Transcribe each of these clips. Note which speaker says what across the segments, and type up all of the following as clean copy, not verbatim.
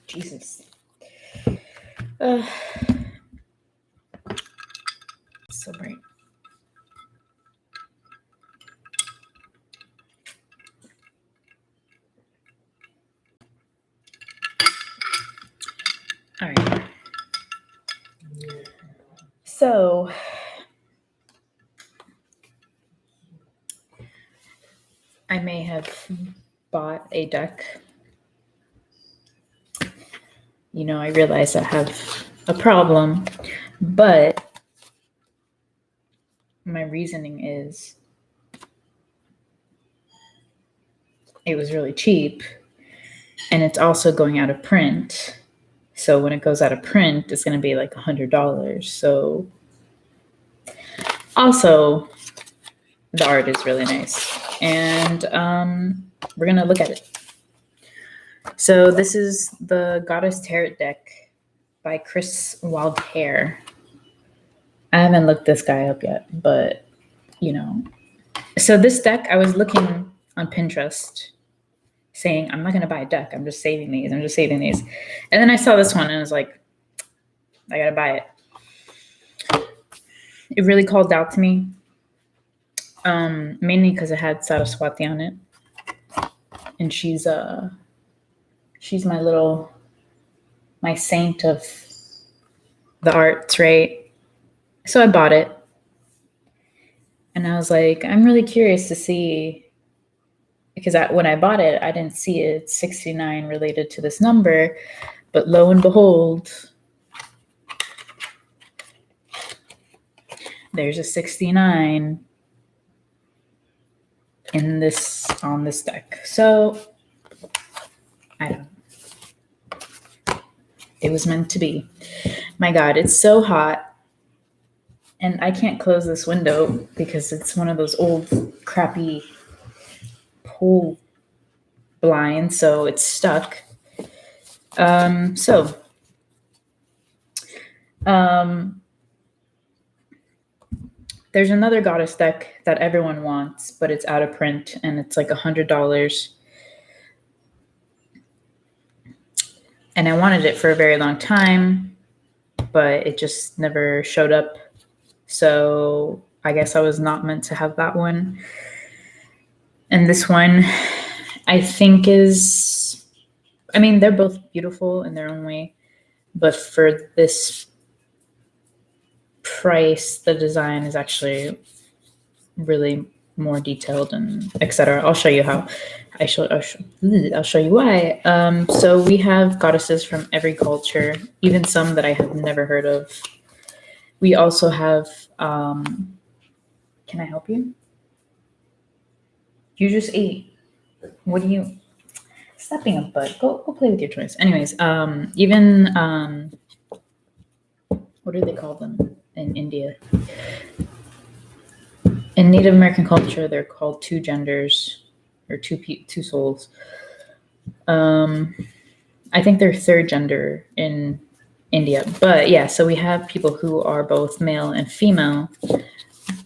Speaker 1: Jesus. So bright. All right. So I may have bought a deck. You know, I realize I have a problem, but my reasoning is it was really cheap and it's also going out of print. So when it goes out of print, it's going to be like $100. So also the art is really nice. And we're going to look at it. So this is the Goddess Tarot deck by Chris Waldhair. I haven't looked this guy up yet, but you know. So this deck, I was looking on Pinterest saying, I'm not going to buy a deck. I'm just saving these. And then I saw this one and I was like, I got to buy it. It really called out to me, mainly because it had Saraswati on it. And she's my saint of the arts, right? So I bought it. And I was like, I'm really curious to see, because when I bought it, I didn't see it 69 related to this number, but lo and behold, there's a 69 on this deck. So I don't know. It was meant to be. My God, it's so hot. And I can't close this window because it's one of those old crappy pool blinds, so it's stuck. There's another goddess deck that everyone wants, but it's out of print and it's like $100. And I wanted it for a very long time, but it just never showed up. So I guess I was not meant to have that one. And this one, I think they're both beautiful in their own way, but for this price, the design is actually really more detailed and etc. I'll show you how. I'll show you why. So we have goddesses from every culture, even some that I have never heard of. We also have, can I help you? You just ate. What do you, stop being a butt. Go play with your toys. Anyways, even, what do they call them in India? In Native American culture, they're called two genders or two souls. I think they're third gender in India. But yeah, so we have people who are both male and female,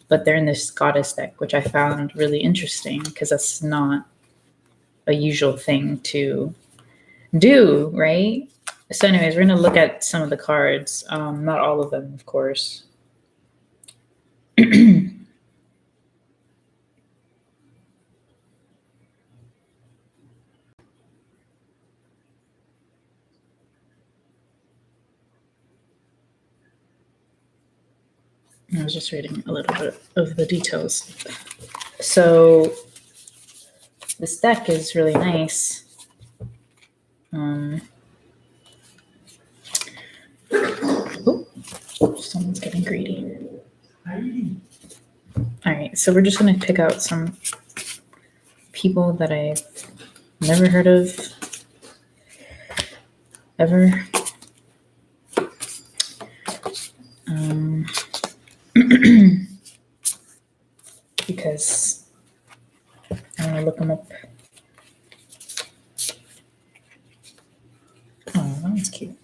Speaker 1: but they're in this goddess deck, which I found really interesting because that's not a usual thing to do, right? So anyways, we're going to look at some of the cards. Not all of them, of course. I was just reading a little bit of the details. So this deck is really nice. Someone's getting greedy. All right, so we're just going to pick out some people that I've never heard of ever. Because I want to look them up. Oh, that one's cute.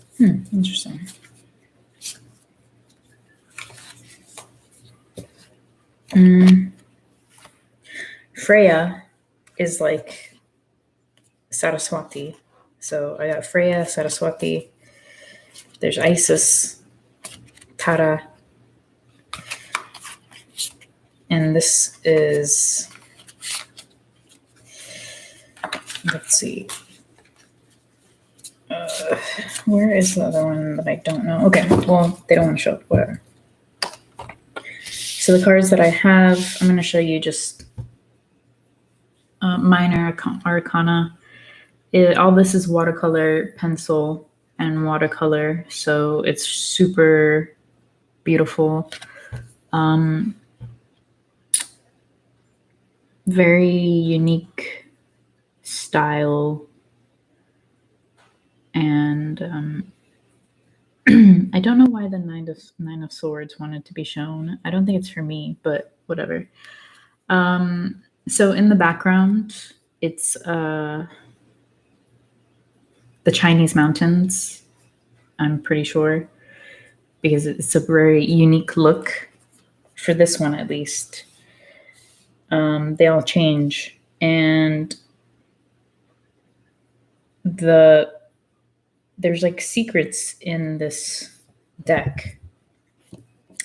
Speaker 1: Interesting. Freya is like Saraswati. So I got Freya, Saraswati. There's Isis, Tara. And this is, let's see. Where is the other one that I don't know? Okay, well, they don't want to show up, whatever. So the cards that I have, I'm going to show you just minor arcana. All this is watercolor, pencil, and watercolor, so it's super beautiful. Very unique style, and I don't know why the Nine of Swords wanted to be shown. I don't think it's for me, but whatever. So in the background, it's the Chinese mountains, I'm pretty sure, because it's a very unique look for this one, at least. They all change, and there's like secrets in this deck.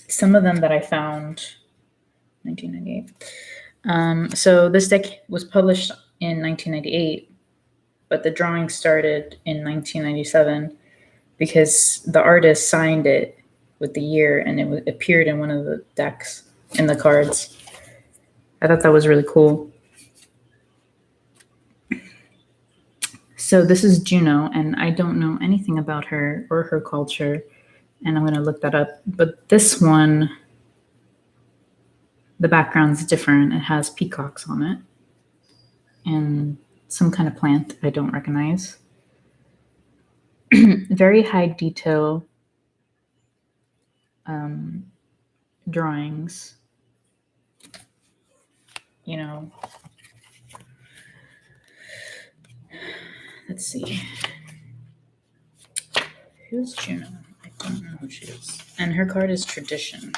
Speaker 1: Some of them that I found, 1998. So this deck was published in 1998, but the drawing started in 1997 because the artist signed it with the year, and it appeared in one of the decks in the cards. I thought that was really cool. So this is Juno, and I don't know anything about her or her culture, and I'm going to look that up. But this one, the background's different. It has peacocks on it and some kind of plant I don't recognize. Very high detail drawings. You know, let's see. Who's Juno? I don't know who she is. And her card is Tradition.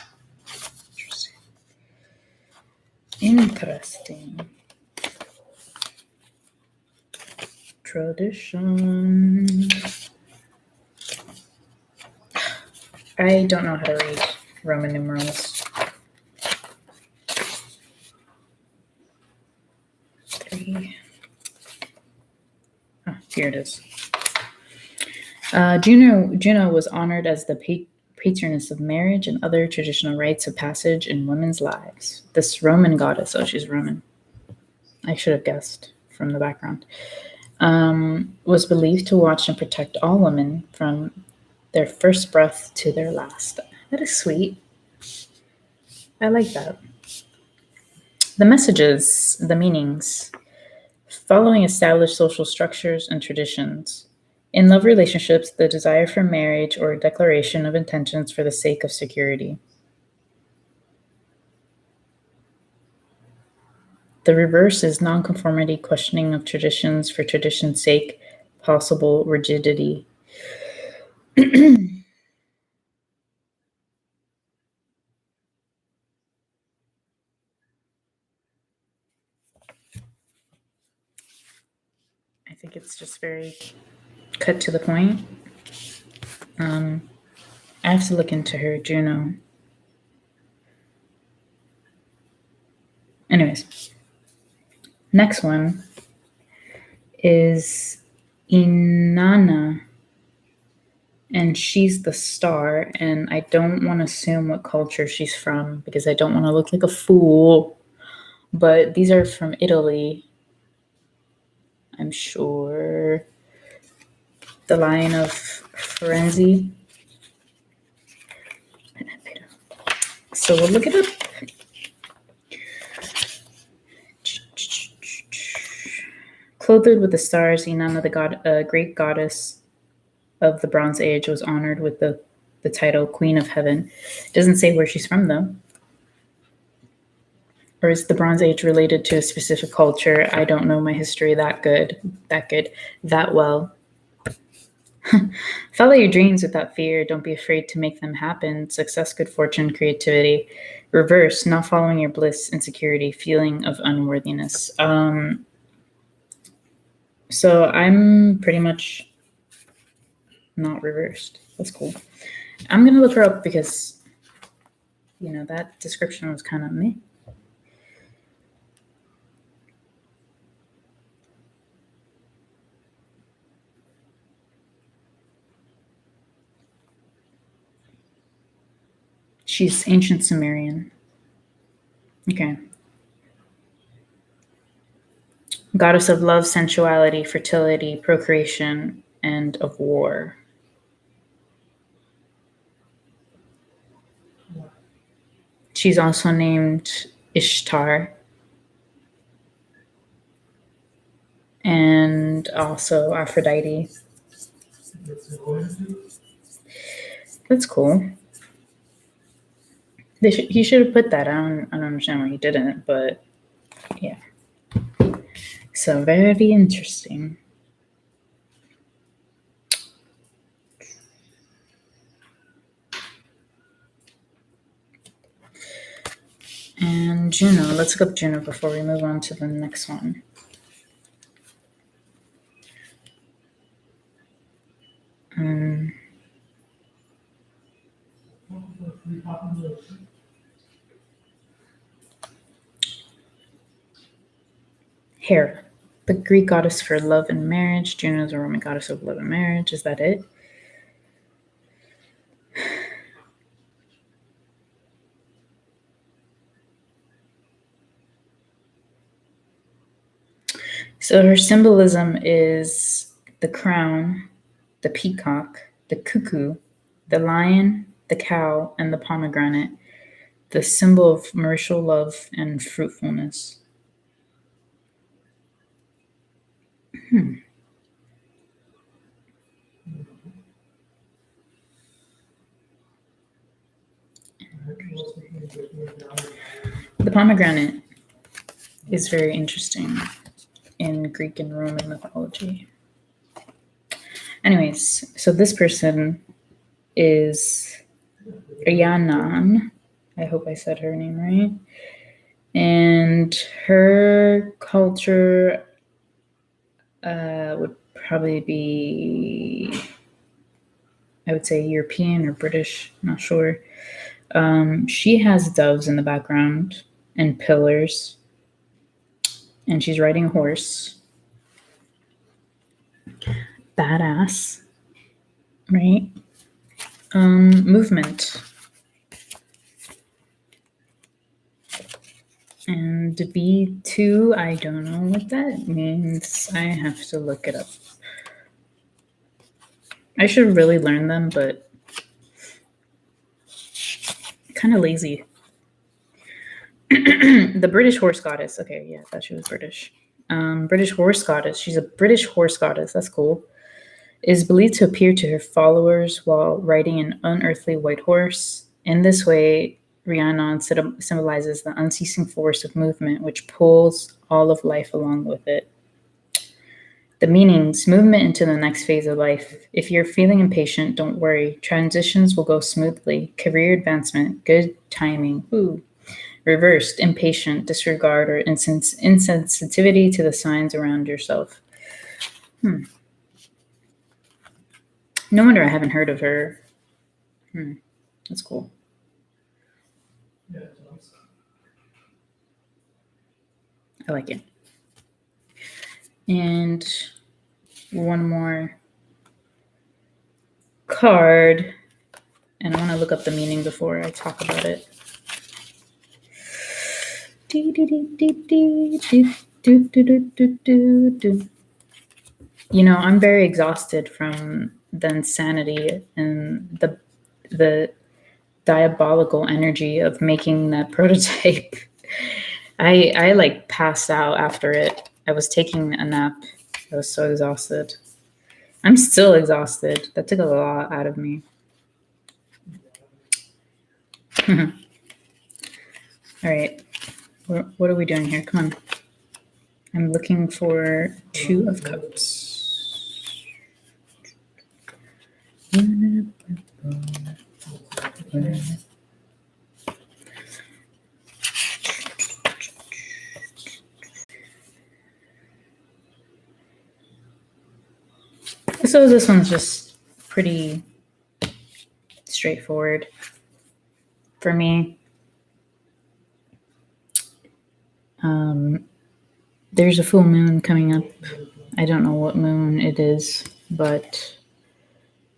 Speaker 1: Interesting. Tradition. I don't know how to read Roman numerals. 3. Oh, here it is. Juno was honored as the patroness of marriage and other traditional rites of passage in women's lives. This Roman goddess, oh, she's Roman. I should have guessed from the background. Was believed to watch and protect all women from their first breath to their last. That is sweet. I like that. The messages, the meanings. Following established social structures and traditions. In love relationships, the desire for marriage or a declaration of intentions for the sake of security. The reverse is nonconformity, questioning of traditions for tradition's sake, possible rigidity. I think it's just very cut to the point. I have to look into her, Juno. Anyways, next one is Inanna, and she's the star, and I don't want to assume what culture she's from because I don't want to look like a fool, but these are from Italy, I'm sure. The Lion of Firenze. So we'll look it up. Clothed with the stars, Inanna, the great goddess of the Bronze Age, was honored with the title Queen of Heaven. It doesn't say where she's from, though. Or is the Bronze Age related to a specific culture? I don't know my history that well. Follow your dreams without fear. Don't be afraid to make them happen. Success, good fortune, creativity. Reverse, not following your bliss, insecurity, feeling of unworthiness. So I'm pretty much not reversed. That's cool. I'm going to look her up because, that description was kind of me. She's ancient Sumerian. Okay. Goddess of love, sensuality, fertility, procreation, and of war. She's also named Ishtar. And also Aphrodite. That's cool. He should have put that. I don't understand why he didn't, but yeah. So very interesting. And Juno. Let's look up Juno before we move on to the next one. Hera, the Greek goddess for love and marriage. Juno is a Roman goddess of love and marriage. Is that it? So her symbolism is the crown, the peacock, the cuckoo, the lion, the cow, and the pomegranate, the symbol of marital love and fruitfulness. The pomegranate is very interesting in Greek and Roman mythology. Anyways, so this person is Rhiannon. I hope I said her name right. And her culture would probably be, I would say, European or British, not sure. She has doves in the background and pillars, and she's riding a horse. Badass, right? Movement. And B2, I don't know what that means. I have to look it up. I should really learn them, but kind of lazy. The British horse goddess. Okay, yeah, I thought she was British. British horse goddess. She's a British horse goddess. That's cool. Is believed to appear to her followers while riding an unearthly white horse. In this way, Rhiannon symbolizes the unceasing force of movement, which pulls all of life along with it. The meanings: movement into the next phase of life. If you're feeling impatient, don't worry. Transitions will go smoothly. Career advancement, good timing. Ooh. Reversed, impatient, disregard, or insensitivity to the signs around yourself. No wonder I haven't heard of her. That's cool. I like it. And one more card. And I want to look up the meaning before I talk about it. I'm very exhausted from the insanity and the diabolical energy of making that prototype. I like passed out after it. I was taking a nap. I was so exhausted. I'm still exhausted. That took a lot out of me. All right. What are we doing here? Come on. I'm looking for 2 of Cups. So this one's just pretty straightforward for me. There's a full moon coming up. I don't know what moon it is, but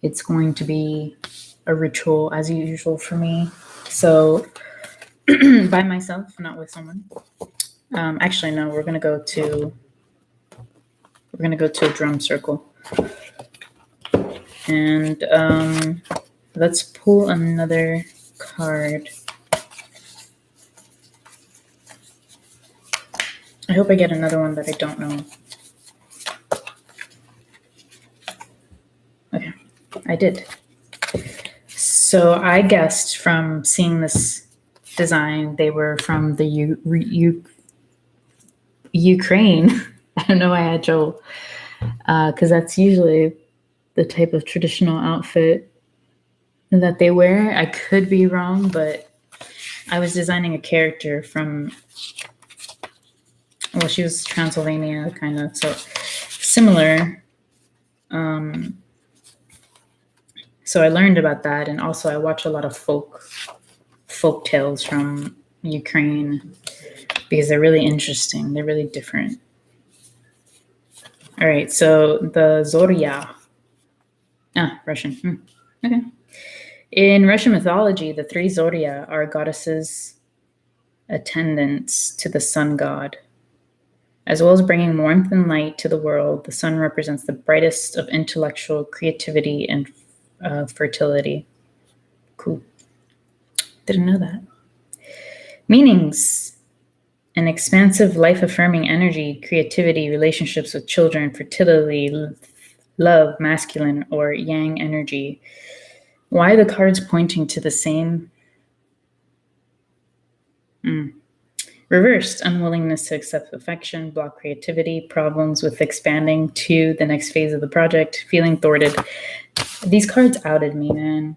Speaker 1: it's going to be a ritual as usual for me. So by myself, not with someone. Actually, no, we're gonna go to a drum circle. And let's pull another card. I hope I get another one that I don't know. Okay, I did. So I guessed from seeing this design, they were from the Ukraine. I don't know why I had trouble, because that's usually the type of traditional outfit that they wear. I could be wrong, but I was designing a character from, well, she was Transylvania, kind of, so similar. So I learned about that, and also I watch a lot of folk tales from Ukraine because they're really interesting. They're really different. All right, so the Zorya. Russian. Okay. In Russian mythology, the three Zorya are goddesses attendants to the sun god. As well as bringing warmth and light to the world, the sun represents the brightest of intellectual creativity and fertility. Cool. Didn't know that. Meanings: an expansive, life-affirming energy, creativity, relationships with children, fertility, love, masculine or yang energy. Why the cards pointing to the same? Reversed: unwillingness to accept affection, block creativity, problems with expanding to the next phase of the project, feeling thwarted. These cards outed me, man.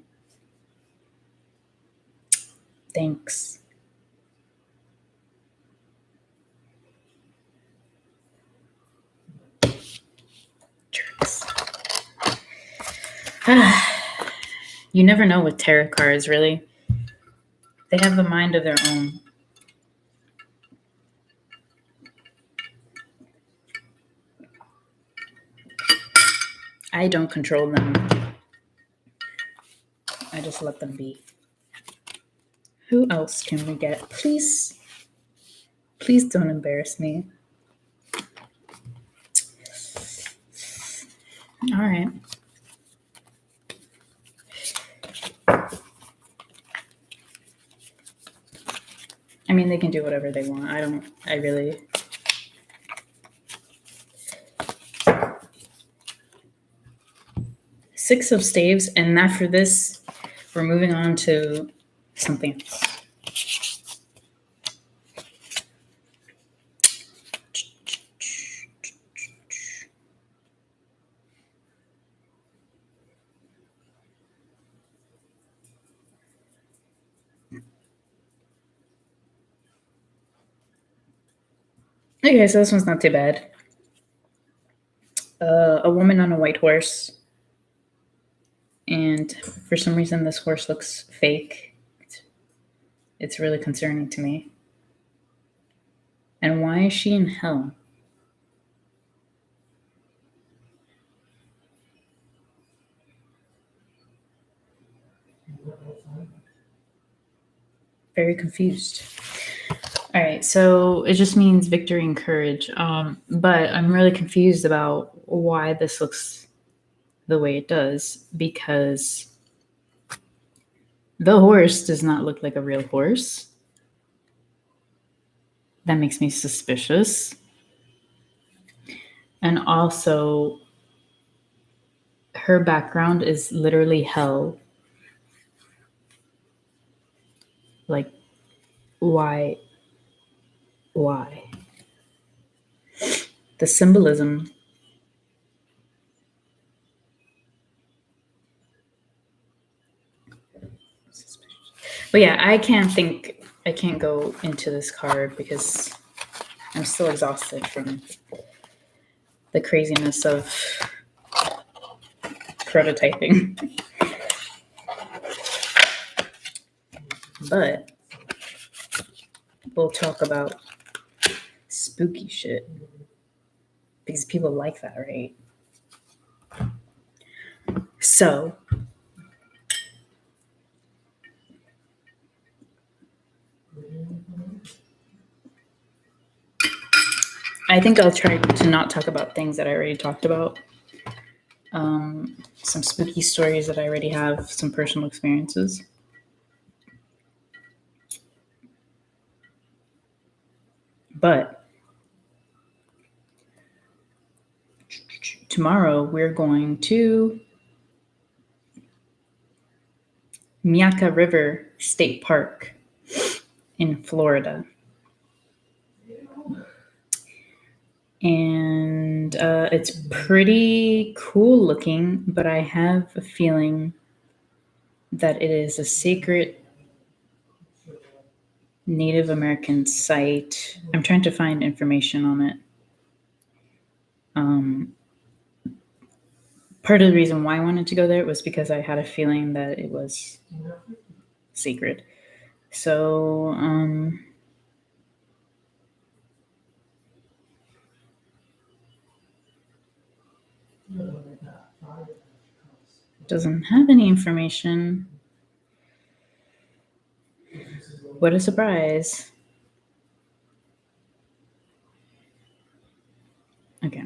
Speaker 1: Thanks. Jerks. You never know with tarot cards, really. They have a mind of their own. I don't control them. I just let them be. Who else can we get? Please don't embarrass me. All right. I mean, they can do whatever they want. I really. Six of Staves, and after this, we're moving on to something else. Okay, so this one's not too bad. A woman on a white horse. And for some reason, this horse looks fake. It's really concerning to me. And why is she in hell? Very confused. All right, so it just means victory and courage. But I'm really confused about why this looks the way it does, because the horse does not look like a real horse. That makes me suspicious. And also, her background is literally hell. Like, why? The symbolism. But yeah, I can't go into this card because I'm still exhausted from the craziness of prototyping. But we'll talk about spooky shit because people like that, right? So, I think I'll try to not talk about things that I already talked about. Some spooky stories that I already have, some personal experiences. But tomorrow we're going to Myakka River State Park in Florida. And it's pretty cool looking, but I have a feeling that it is a sacred Native American site. I'm trying to find information on it. Part of the reason why I wanted to go there was because I had a feeling that it was sacred. So, doesn't have any information. What a surprise. Okay.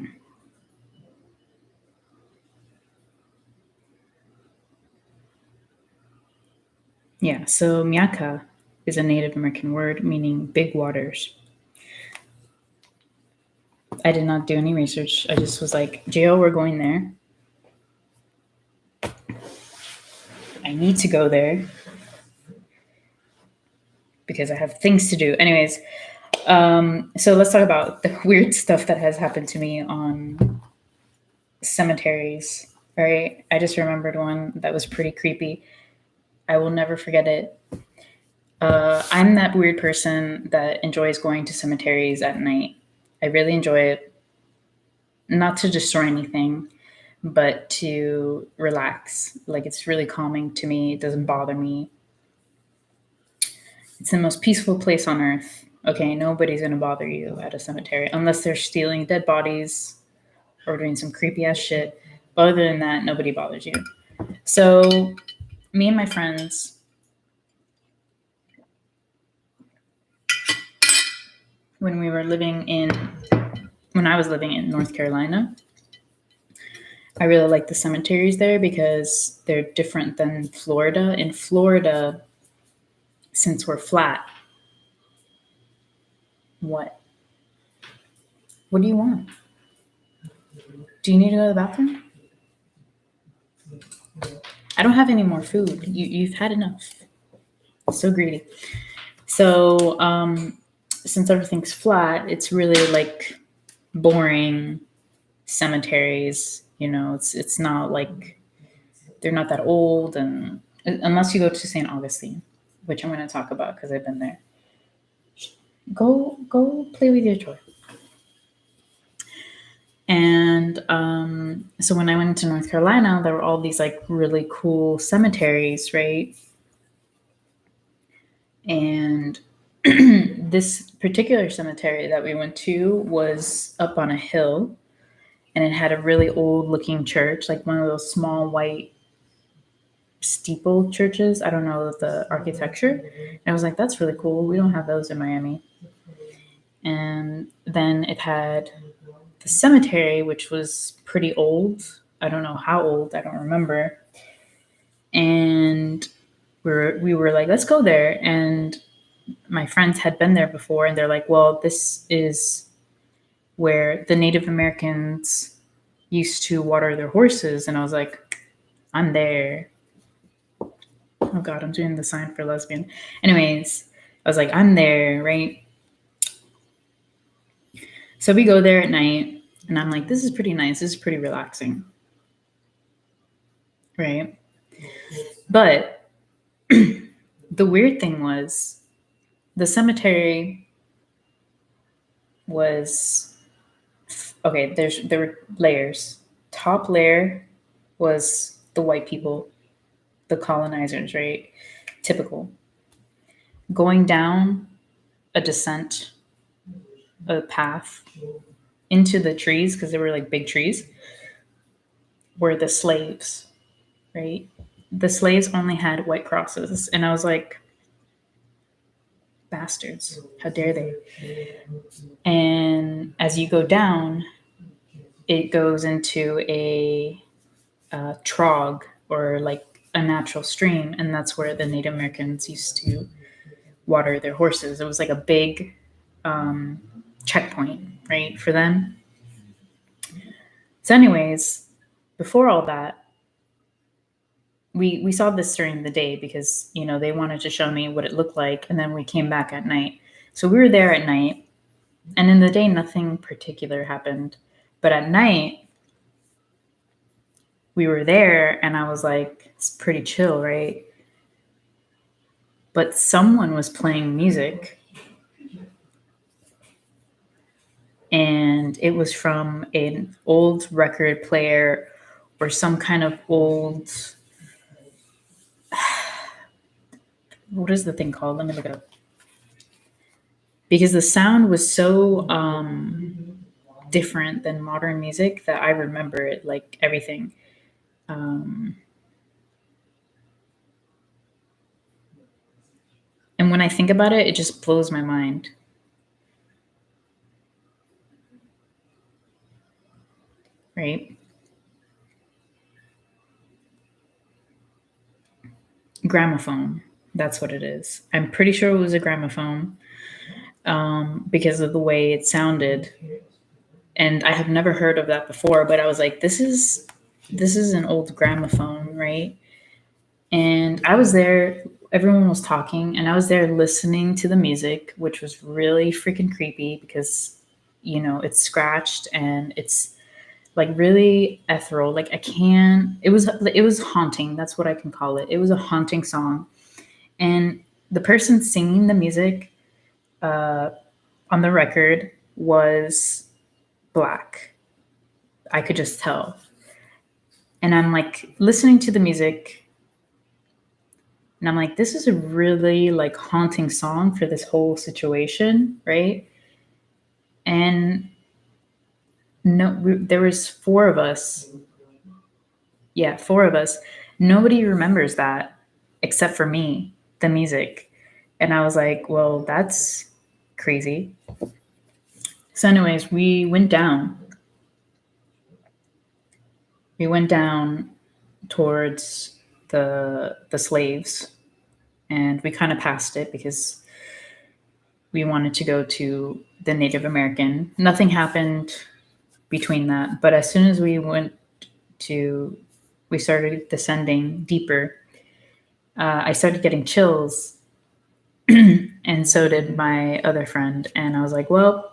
Speaker 1: Yeah, so Myakka is a Native American word meaning big waters. I did not do any research. I just was like, Jo, we're going there. I need to go there because I have things to do. Anyways, so let's talk about the weird stuff that has happened to me on cemeteries. All right, I just remembered one that was pretty creepy. I will never forget it. I'm that weird person that enjoys going to cemeteries at night. I really enjoy it. Not to destroy anything, but to relax. Like, it's really calming to me. It doesn't bother me. It's the most peaceful place on earth. Okay, nobody's gonna bother you at a cemetery unless they're stealing dead bodies or doing some creepy ass shit. But other than that, nobody bothers you. So, me and my friends, when I was living in North Carolina, I really like the cemeteries there because they're different than Florida. In Florida, since we're flat, what do you want? Do you need to go to the bathroom? I don't have any more food. You've had enough. So greedy. So, since everything's flat, it's really like boring cemeteries. You know, it's not like they're not that old, and unless you go to St. Augustine, which I'm going to talk about because I've been there. Go play with your toy. And so when I went to North Carolina, there were all these like really cool cemeteries, right? And this particular cemetery that we went to was up on a hill, and it had a really old looking church, like one of those small white steeple churches. I don't know the architecture. And I was like, that's really cool. We don't have those in Miami. And then it had the cemetery, which was pretty old. I don't know how old. I don't remember. And we were like, let's go there. And my friends had been there before, and they're like, well, this is where the Native Americans used to water their horses. And I was like, I'm there. Oh God, I'm doing the sign for lesbian. Anyways, I was like, I'm there, right? So we go there at night, and I'm like, this is pretty nice. This is pretty relaxing. Right? But the weird thing was the cemetery was okay. There were layers. Top layer was the white people, the colonizers, right? Typical. Going down a descent, a path into the trees, because they were like big trees, were the slaves, right? The slaves only had white crosses. And I was like, bastards, how dare they? And as you go down, it goes into a trog, or like a natural stream. And that's where the Native Americans used to water their horses. It was like a big checkpoint, right, for them. So, anyways, before all that, we saw this during the day because they wanted to show me what it looked like, and then we came back at night. So we were there at night, and in the day nothing particular happened, but at night we were there, and I was like, it's pretty chill, right? But someone was playing music, and it was from an old record player or some kind of old, what is the thing called? Let me look it up. Because the sound was so different than modern music that I remember it, like everything. And when I think about it, it just blows my mind. Right? Gramophone. That's what it is. I'm pretty sure it was a gramophone because of the way it sounded. And I have never heard of that before, but I was like, this is an old gramophone, right? And I was there, everyone was talking, and I was there listening to the music, which was really freaking creepy because, it's scratched and it's like really ethereal. Like it was haunting. That's what I can call it. It was a haunting song. And the person singing the music on the record was black. I could just tell. And I'm like listening to the music, and I'm like, this is a really like haunting song for this whole situation, right? And there was four of us. Yeah, four of us. Nobody remembers that except for me, the music. And I was like, well, that's crazy. So, anyways, we went down. We went down towards the slaves, and we kind of passed it because we wanted to go to the Native American. Nothing happened between that, but as soon as we started descending deeper, I started getting chills, and so did my other friend. And I was like, well,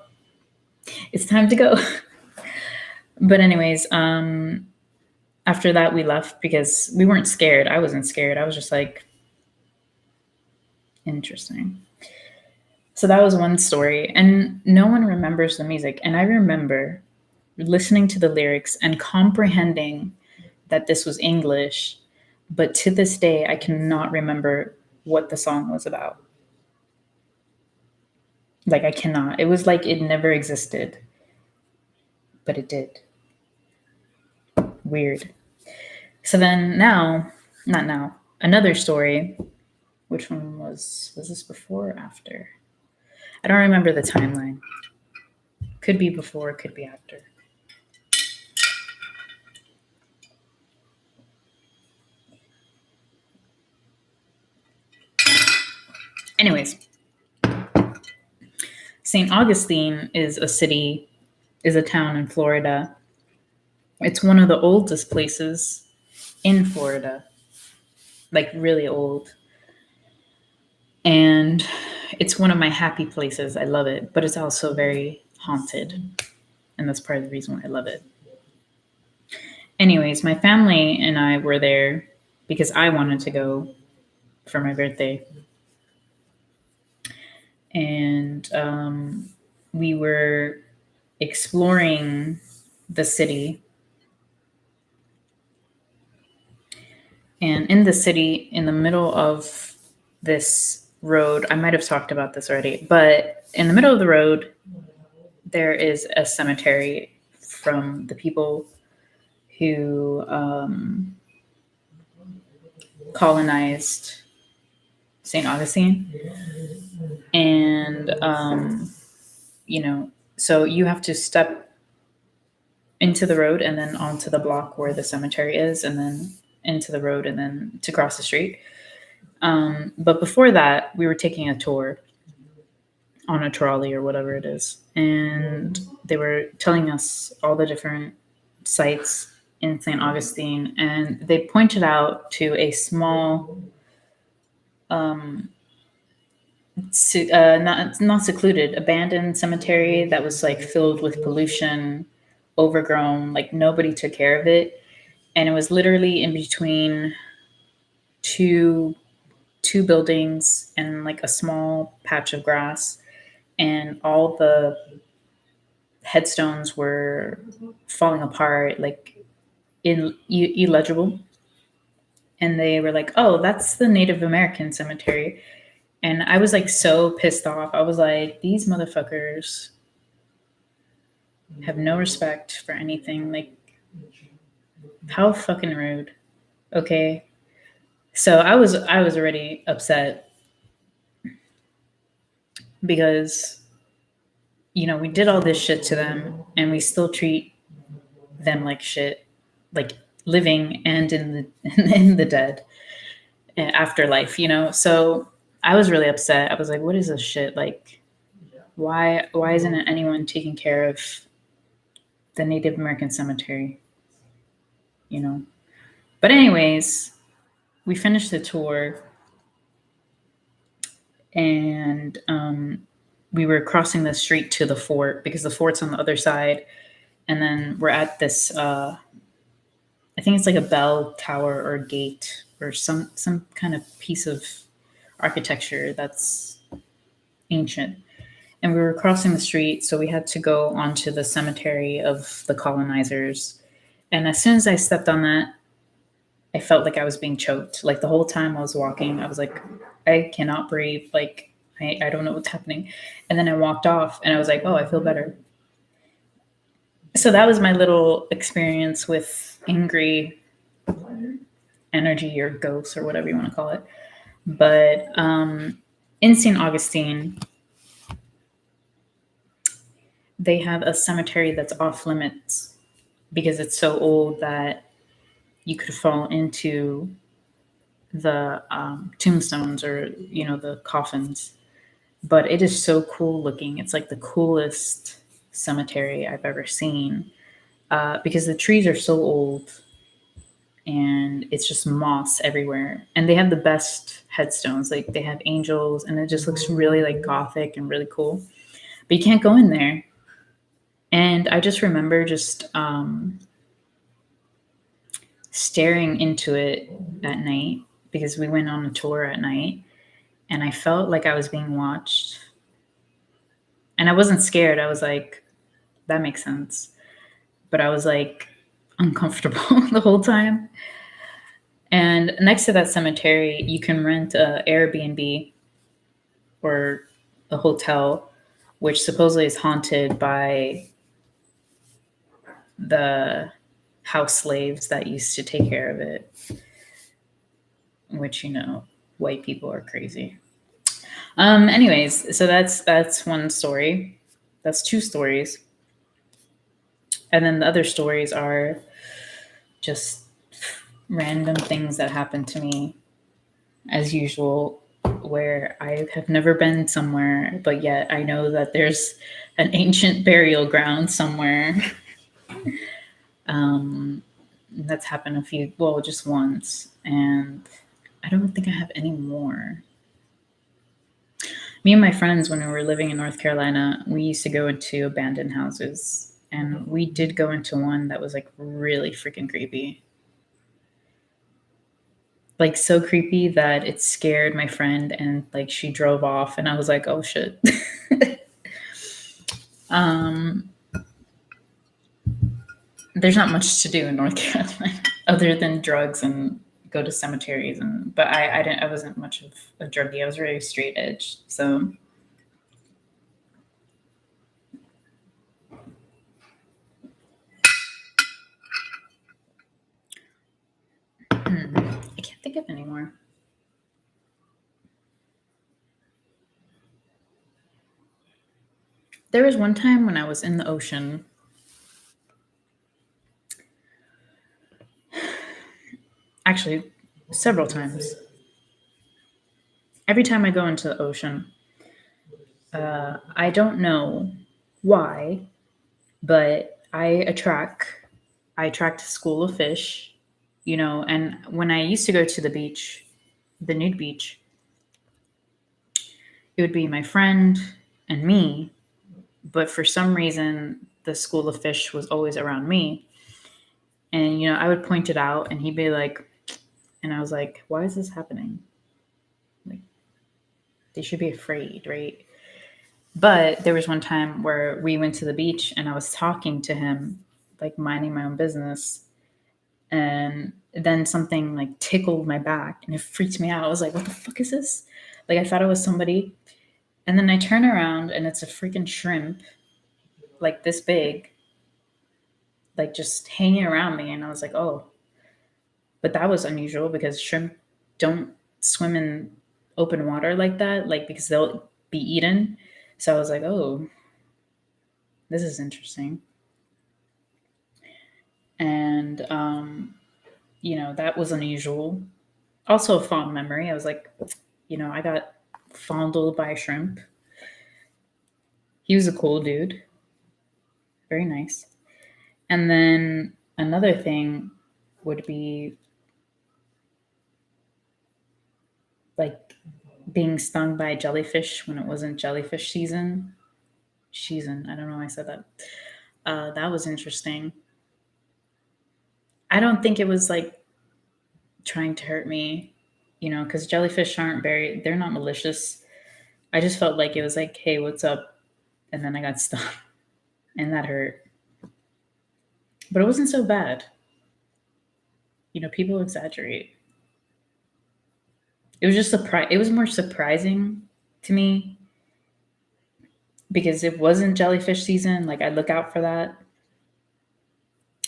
Speaker 1: it's time to go. But anyways, after that we left because we weren't scared. I wasn't scared. I was just like, interesting. So that was one story, and no one remembers the music. And I remember listening to the lyrics and comprehending that this was English, but to this day, I cannot remember what the song was about. Like, I cannot. It was like it never existed, but it did. Weird. So then not now, another story. Which one was this before or after? I don't remember the timeline. Could be before, could be after. Anyways, St. Augustine is a town in Florida. It's one of the oldest places in Florida, like really old. And it's one of my happy places. I love it, but it's also very haunted. And that's part of the reason why I love it. Anyways, my family and I were there because I wanted to go for my birthday. And we were exploring the city. And in the city, in the middle of this road, I might have talked about this already, but in the middle of the road, there is a cemetery from the people who colonized St. Augustine. And, so you have to step into the road and then onto the block where the cemetery is, and then into the road and then to cross the street. But before that, we were taking a tour on a trolley or whatever it is. And they were telling us all the different sites in St. Augustine. And they pointed out to a small, not secluded, abandoned cemetery that was like filled with pollution, overgrown, like nobody took care of it. And it was literally in between two buildings and like a small patch of grass, and all the headstones were falling apart, like illegible. And they were like, "Oh, that's the Native American cemetery." And I was like so pissed off. I was like, "These motherfuckers have no respect for anything. Like, how fucking rude." Okay. So I was already upset because we did all this shit to them and we still treat them like shit, like living and in the in the dead afterlife. So I was really upset. I was like, what is this shit? Like, why isn't anyone taking care of the Native American cemetery? But anyways, we finished the tour, and we were crossing the street to the fort because the fort's on the other side. And then we're at this, I think it's like a bell tower or gate or some kind of piece of architecture that's ancient. And we were crossing the street, so we had to go onto the cemetery of the colonizers. And as soon as I stepped on that, I felt like I was being choked. Like the whole time I was walking, I was like, I cannot breathe. Like, I don't know what's happening. And then I walked off and I was like, oh, I feel better. So that was my little experience with angry energy or ghosts or whatever you want to call it. But in St. Augustine, they have a cemetery that's off limits because it's so old that you could fall into the tombstones or the coffins. But it is so cool looking. It's like the coolest cemetery I've ever seen because the trees are so old and it's just moss everywhere. And they have the best headstones. Like they have angels, and it just looks really like gothic and really cool. But you can't go in there. And I just remember just staring into it at night because we went on a tour at night, and I felt like I was being watched. And I wasn't scared. I was like, that makes sense. But I was like uncomfortable the whole time. And next to that cemetery, you can rent a Airbnb or a hotel, which supposedly is haunted by the house slaves that used to take care of it, which, white people are crazy. Anyways, so that's one story. That's two stories. And then the other stories are just random things that happened to me as usual, where I have never been somewhere, but yet I know that there's an ancient burial ground somewhere. That's happened just once. And I don't think I have any more. Me and my friends, when we were living in North Carolina, we used to go into abandoned houses. And we did go into one that was like really freaking creepy. Like so creepy that it scared my friend, and like she drove off, and I was like, oh shit. There's not much to do in North Carolina other than drugs and go to cemeteries, but I wasn't much of a druggie. I was very straight edge. So I can't think of any more. There was one time when I was in the ocean. Actually, several times. Every time I go into the ocean, I don't know why, but I attract a school of fish, and when I used to go to the beach, the nude beach, it would be my friend and me, but for some reason the school of fish was always around me. And I would point it out and he'd be like, and I was like, why is this happening? Like, they should be afraid, right? But there was one time where we went to the beach and I was talking to him, like minding my own business. And then something like tickled my back and it freaked me out. I was like, what the fuck is this? Like, I thought it was somebody. And then I turn around and it's a freaking shrimp, like this big, like just hanging around me. And I was like, oh, but that was unusual because shrimp don't swim in open water like that, like because they'll be eaten. So I was like, oh, this is interesting. And that was unusual. Also a fond memory. I was like, I got fondled by a shrimp. He was a cool dude. Very nice. And then another thing would be like being stung by a jellyfish when it wasn't jellyfish season. I don't know why I said that. That was interesting. I don't think it was like trying to hurt me, because jellyfish they're not malicious. I just felt like it was like, hey, what's up? And then I got stung and that hurt. But it wasn't so bad. People exaggerate. It was just it was more surprising to me because it wasn't jellyfish season. Like, I look out for that.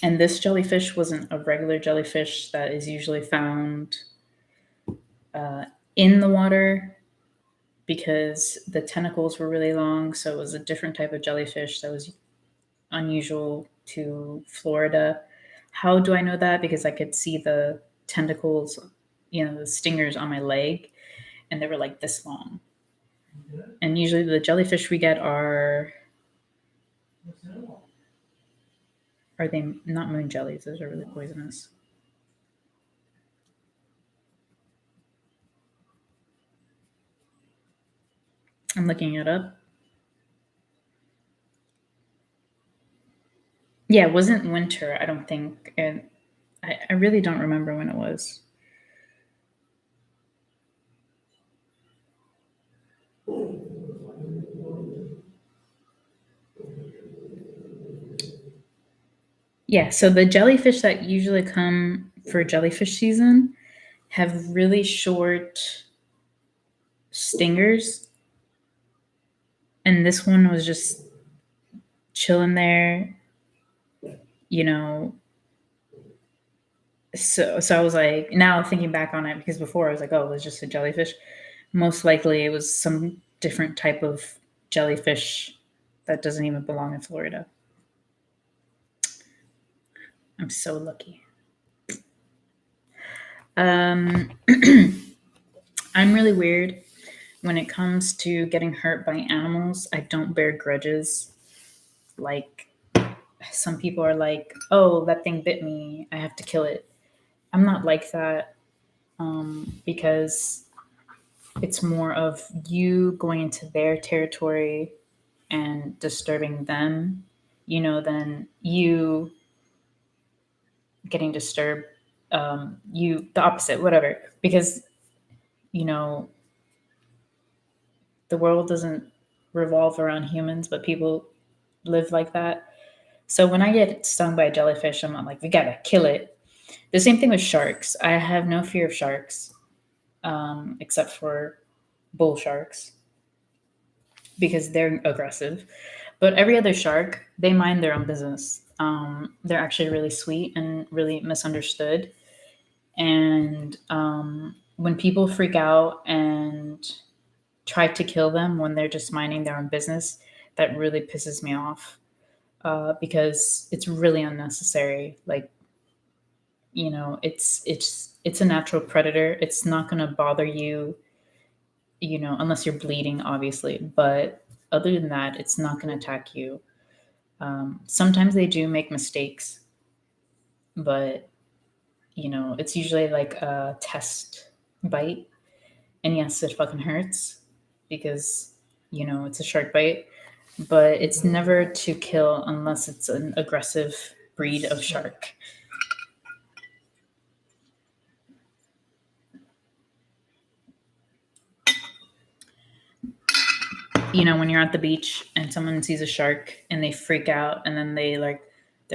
Speaker 1: And this jellyfish wasn't a regular jellyfish that is usually found in the water because the tentacles were really long. So it was a different type of jellyfish that was unusual to Florida. How do I know that? Because I could see the tentacles, the stingers on my leg, and they were like this long. And usually the jellyfish we get are they not moon jellies? Those are really poisonous. I'm looking it up. Yeah, it wasn't winter, I don't think. And I really don't remember when it was. Yeah, so the jellyfish that usually come for jellyfish season have really short stingers. And this one was just chilling there, you know. So I was like, now thinking back on it, because before I was like, oh, it was just a jellyfish. Most likely it was some different type of jellyfish that doesn't even belong in Florida. I'm so lucky. I'm really weird when it comes to getting hurt by animals. I don't bear grudges. Like, some people are like, oh, that thing bit me, I have to kill it. I'm not like that, because it's more of you going into their territory and disturbing them, than you getting disturbed. You the opposite, whatever, because you know the world doesn't revolve around humans, but people live like that. So when I get stung by a jellyfish, I'm not like, we gotta kill it. The same thing with sharks. I have no fear of sharks, except for bull sharks because they're aggressive. But every other shark, they mind their own business. They're actually really sweet and really misunderstood. And when people freak out and try to kill them when they're just minding their own business, that really pisses me off because it's really unnecessary. Like, it's a natural predator. It's not going to bother you, unless you're bleeding, obviously. But other than that, it's not going to attack you. Sometimes they do make mistakes, but it's usually like a test bite. And yes, it fucking hurts because, it's a shark bite, but it's never to kill unless it's an aggressive breed of shark. When you're at the beach and someone sees a shark and they freak out and then they're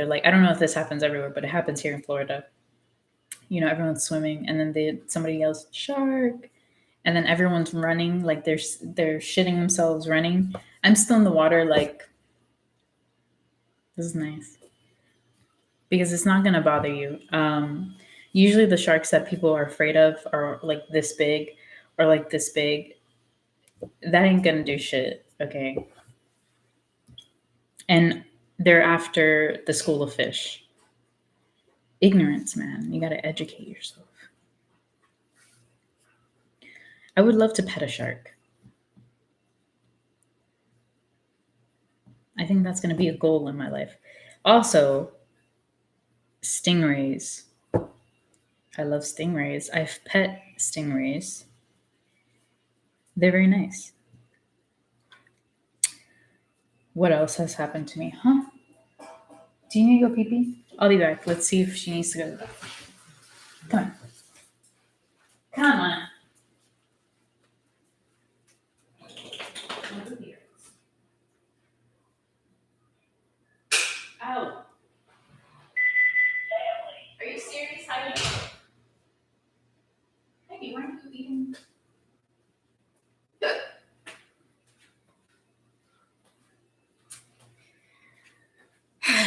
Speaker 1: like, I don't know if this happens everywhere, but it happens here in Florida. Everyone's swimming and then somebody yells shark, and then everyone's running like they're shitting themselves running. I'm still in the water like, this is nice because it's not going to bother you. Usually the sharks that people are afraid of are like this big or like this big. That ain't going to do shit. Okay. And they're after the school of fish. Ignorance, man. You got to educate yourself. I would love to pet a shark. I think that's going to be a goal in my life. Also, stingrays. I love stingrays. I've pet stingrays. They're very nice. What else has happened to me? Huh? Do you need to go pee pee? I'll be back. Let's see if she needs to go to the bathroom. Come on. Come on. Ow. Are you serious? Heidi, why aren't you eating?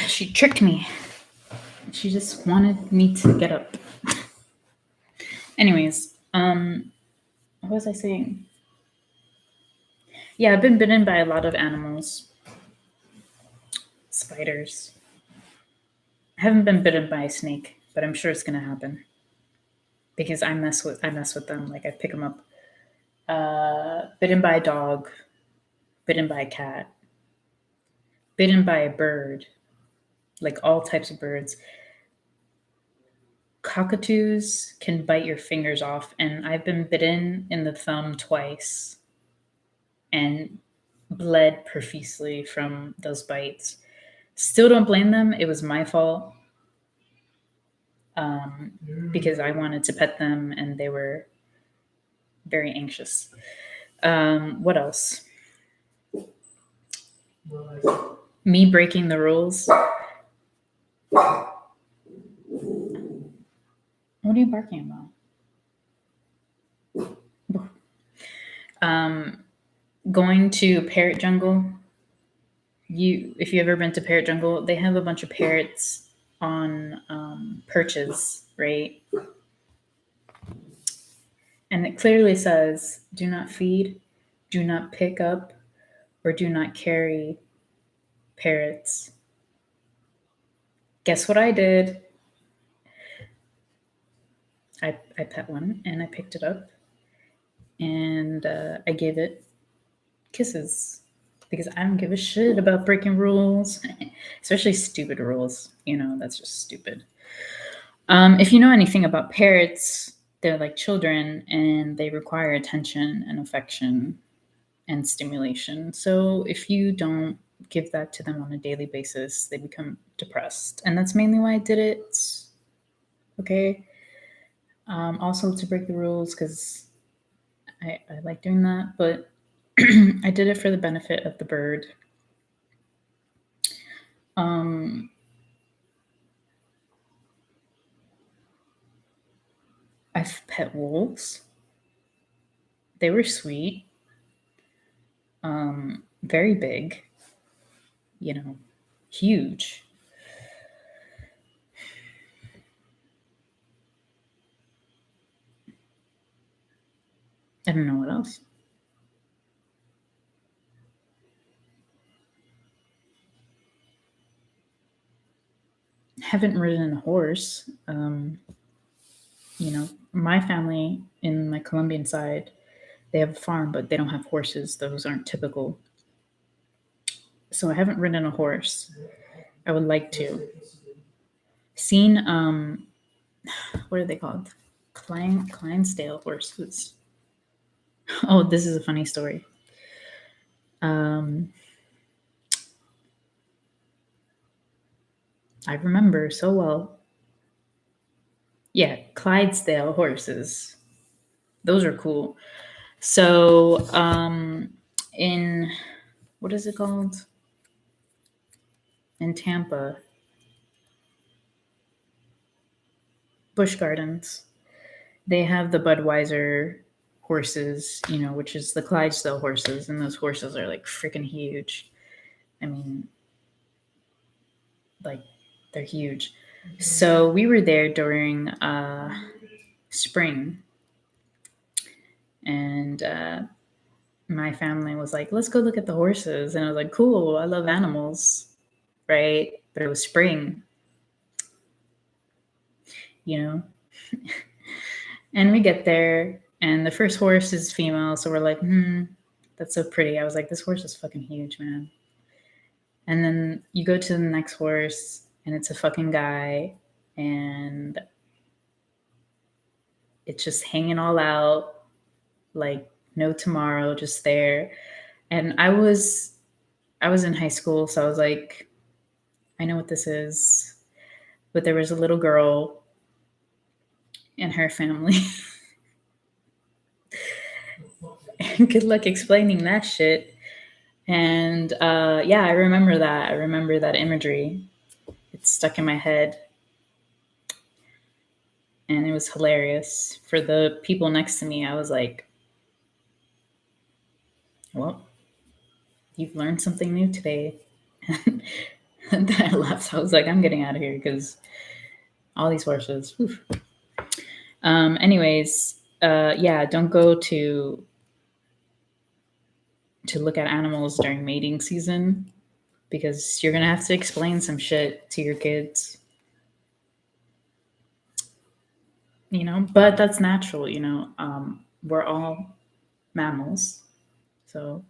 Speaker 1: She tricked me. She just wanted me to get up. Anyways, what was I saying? Yeah, I've been bitten by a lot of animals. Spiders. I haven't been bitten by a snake, but I'm sure it's gonna happen. Because I mess with them. Like I pick them up. Bitten by a dog. Bitten by a cat. Bitten by a bird. Like all types of birds. Cockatoos can bite your fingers off, and I've been bitten in the thumb twice and bled profusely from those bites. Still don't blame them. It was my fault because I wanted to pet them and they were very anxious. What else? Me breaking the rules. What are you barking about? Going to Parrot Jungle. If you've ever been to Parrot Jungle, they have a bunch of parrots on perches, right? And it clearly says, do not feed, do not pick up, or do not carry parrots. Guess what I did? I pet one and I picked it up and I gave it kisses because I don't give a shit about breaking rules, especially stupid rules. That's just stupid. If you know anything about parrots, they're like children and they require attention and affection and stimulation. So if you don't give that to them on a daily basis, they become depressed. And that's mainly why I did it. Okay. Also to break the rules because I like doing that, but I did it for the benefit of the bird. I've pet wolves. They were sweet. Very big. Huge. I don't know what else. Haven't ridden a horse. My family in my Colombian side, they have a farm, but they don't have horses. Those aren't typical. So I haven't ridden a horse. I would like to. Seen what are they called? Clydesdale horses. Oh, this is a funny story. I remember so well. Yeah, Clydesdale horses. Those are cool. So, in what is it called? In Tampa, Busch Gardens. They have the Budweiser horses, which is the Clydesdale horses, and those horses are like freaking huge. I mean, like they're huge. So we were there during spring, and my family was like, "Let's go look at the horses," and I was like, "Cool, I love animals, right?" But it was spring, you know. And we get there, and the first horse is female, so we're like, that's so pretty. I was like, this horse is fucking huge, man. And then you go to the next horse, and it's a fucking guy, and it's just hanging all out, like no tomorrow, just there. And I was in high school, so I was like, I know what this is. But there was a little girl and her family. Good luck explaining that shit. And yeah, I remember that. I remember that imagery. It's stuck in my head. And it was hilarious. For the people next to me, I was like, well, you've learned something new today. And then I left. I was like, I'm getting out of here because all these horses. Oof. Anyways, yeah, don't go to look at animals during mating season because you're gonna have to explain some shit to your kids. But that's natural. We're all mammals, so.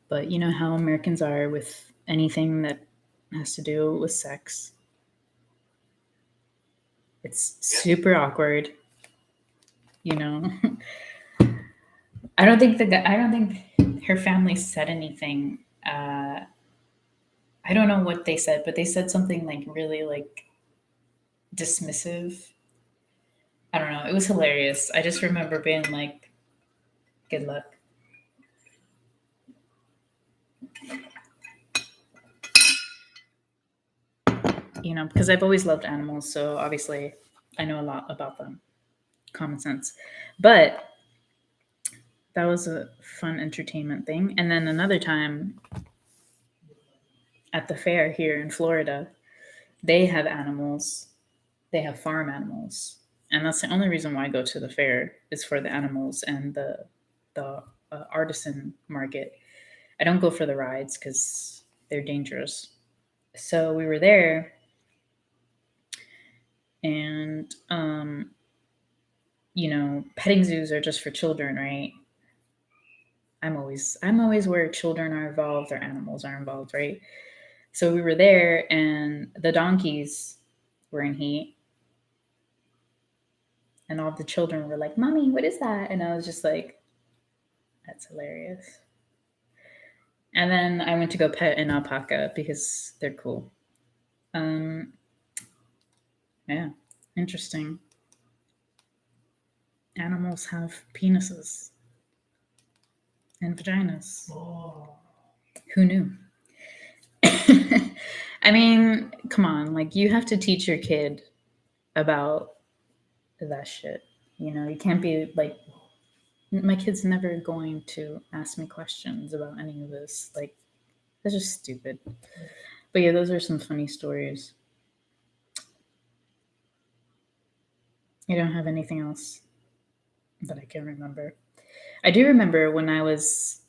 Speaker 1: But you know how Americans are with anything that has to do with sex. It's super awkward. I don't think her family said anything. I don't know what they said, but they said something like really like dismissive. I don't know. It was hilarious. I just remember being like, "Good luck." Because I've always loved animals, so obviously I know a lot about them. Common sense. But that was a fun entertainment thing. And then another time at the fair here in Florida, they have animals. They have farm animals, and that's the only reason why I go to the fair is for the animals and the artisan market. I don't go for the rides because they're dangerous. So we were there, and petting zoos are just for children, right? I'm always where children are involved or animals are involved, right? So we were there, and the donkeys were in heat, and all the children were like, "Mommy, what is that?" And I was just like, "That's hilarious." And then I went to go pet an alpaca because they're cool. Yeah, interesting. Animals have penises and vaginas. Oh. Who knew? I mean, come on, like you have to teach your kid about that shit. You can't be like, my kid's never going to ask me questions about any of this. Like, that's just stupid. But yeah, those are some funny stories. You don't have anything else that I can remember? I do remember when I was.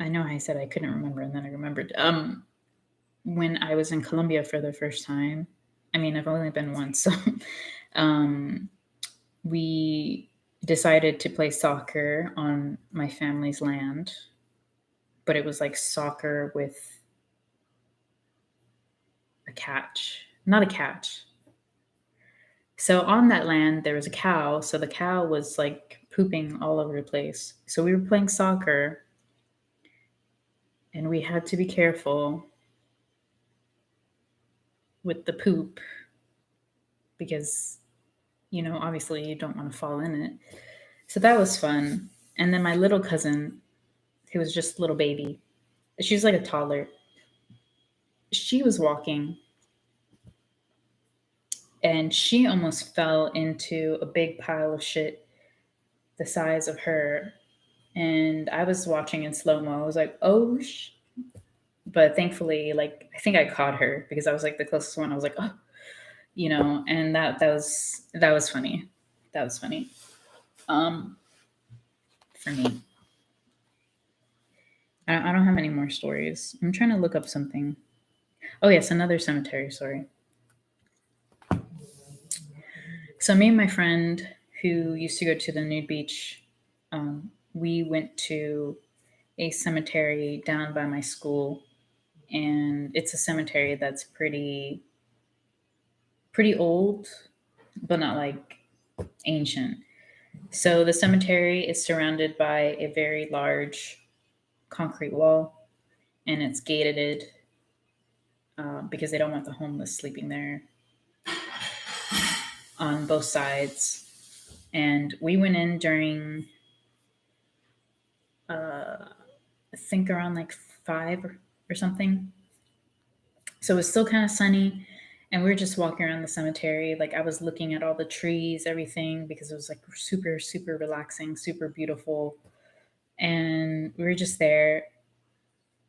Speaker 1: I know I said I couldn't remember, and then I remembered. When I was in Colombia for the first time. I mean, I've only been once, so um, we decided to play soccer on my family's land, but it was like soccer with a catch, not a catch. So on that land, there was a cow. So the cow was like pooping all over the place. So we were playing soccer and we had to be careful with the poop because, obviously you don't want to fall in it. So that was fun. And then my little cousin, who was just a little baby, she was like a toddler. She was walking and she almost fell into a big pile of shit the size of her. And I was watching in slow mo. I was like, oh, but thankfully, like, I think I caught her because I was like the closest one. I was like, oh, and that was funny. That was funny. Um, for me, I don't have any more stories. I'm trying to look up something. Oh yes, another cemetery. Sorry. So me and my friend who used to go to the nude beach, we went to a cemetery down by my school, and it's a cemetery that's pretty old, but not like ancient. So the cemetery is surrounded by a very large concrete wall, and it's gated because they don't want the homeless sleeping there on both sides. And we went in during, I think around like 5 or something. So it was still kind of sunny, and we were just walking around the cemetery. Like, I was looking at all the trees, everything, because it was like super, super relaxing, super beautiful. And we were just there,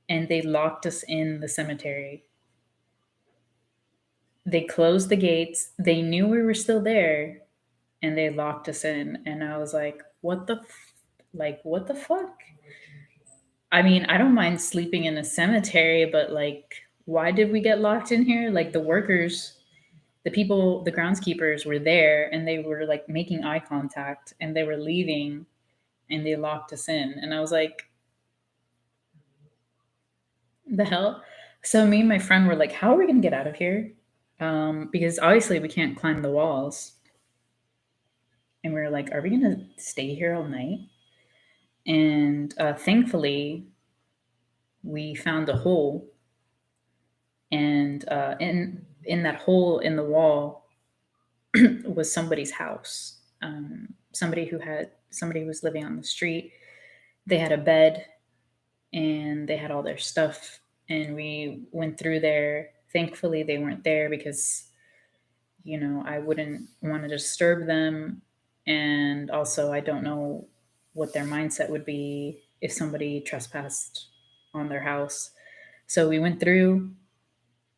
Speaker 1: and they locked us in the cemetery. They closed the gates. They knew we were still there, and they locked us in. And I was like, what the fuck? I mean, I don't mind sleeping in a cemetery, but like, why did we get locked in here? Like, the workers, the people, the groundskeepers were there, and they were like making eye contact, and they were leaving, and they locked us in. And I was like, the hell? So me and my friend were like, how are we going to get out of here? Because obviously we can't climb the walls. And we were like, are we going to stay here all night? And thankfully, we found a hole, and in that hole in the wall was somebody's house. Somebody who was living on the street. They had a bed, and they had all their stuff, and we went through there. Thankfully, they weren't there because I wouldn't want to disturb them, and also I don't know what their mindset would be if somebody trespassed on their house. So we went through,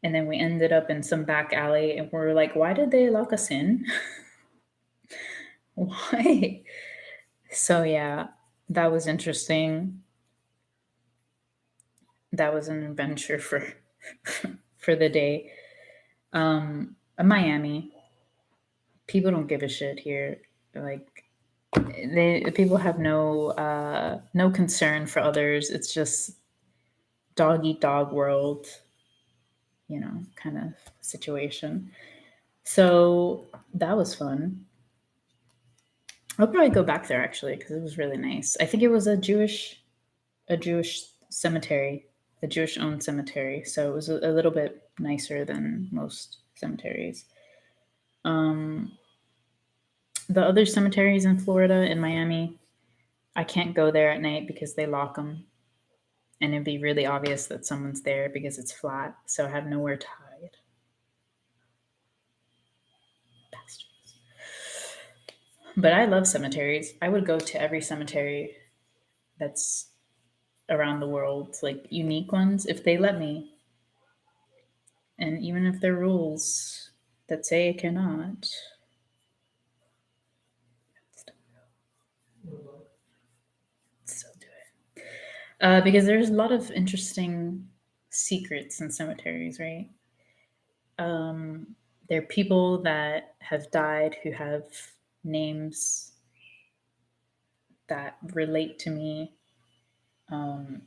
Speaker 1: and then we ended up in some back alley, and we are like, why did they lock us in? Why? So yeah, that was interesting. That was an adventure for for the day. Miami, people don't give a shit here. Like, people have no concern for others. It's just dog eat dog world, kind of situation. So that was fun. I'll probably go back there actually because it was really nice. I think it was a Jewish cemetery, a Jewish owned cemetery. So it was a little bit nicer than most cemeteries. Um, the other cemeteries in Florida, in Miami, I can't go there at night because they lock them, and it'd be really obvious that someone's there because it's flat. So I have nowhere to hide. But I love cemeteries. I would go to every cemetery that's around the world, like unique ones, if they let me. And even if there are rules that say I cannot, still do it. Because there's a lot of interesting secrets in cemeteries, right? There are people that have died who have names that relate to me. Um,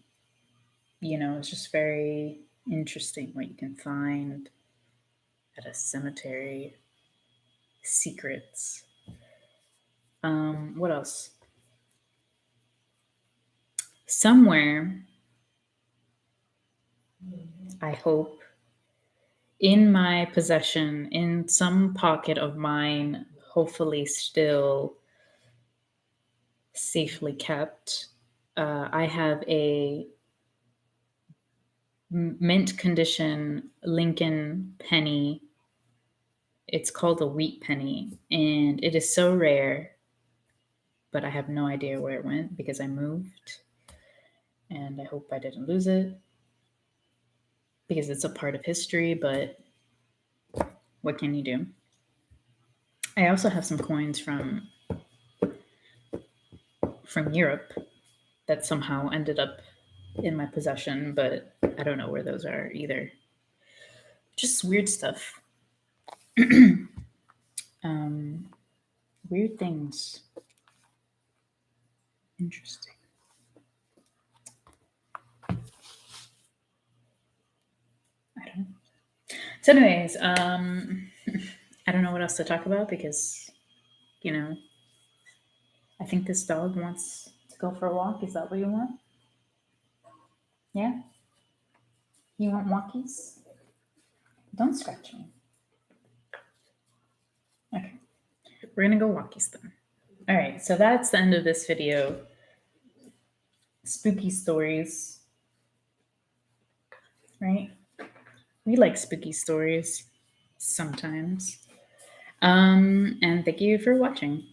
Speaker 1: it's just very interesting what you can find at a cemetery. Secrets. What else? Somewhere, I hope, in my possession, in some pocket of mine, hopefully still safely kept, I have a mint condition Lincoln penny. It's called a wheat penny, and it is so rare, but I have no idea where it went because I moved, and I hope I didn't lose it because it's a part of history, but what can you do? I also have some coins from Europe that somehow ended up in my possession, but I don't know where those are either. Just weird stuff. um, Weird things. Interesting. I don't know. So, anyways, I don't know what else to talk about because, you know, I think this dog wants to go for a walk. Is that what you want? Yeah? You want walkies? Don't scratch me. Okay. We're going to go walkies then. All right. So that's the end of this video. Spooky stories. Right? We like spooky stories sometimes. And thank you for watching.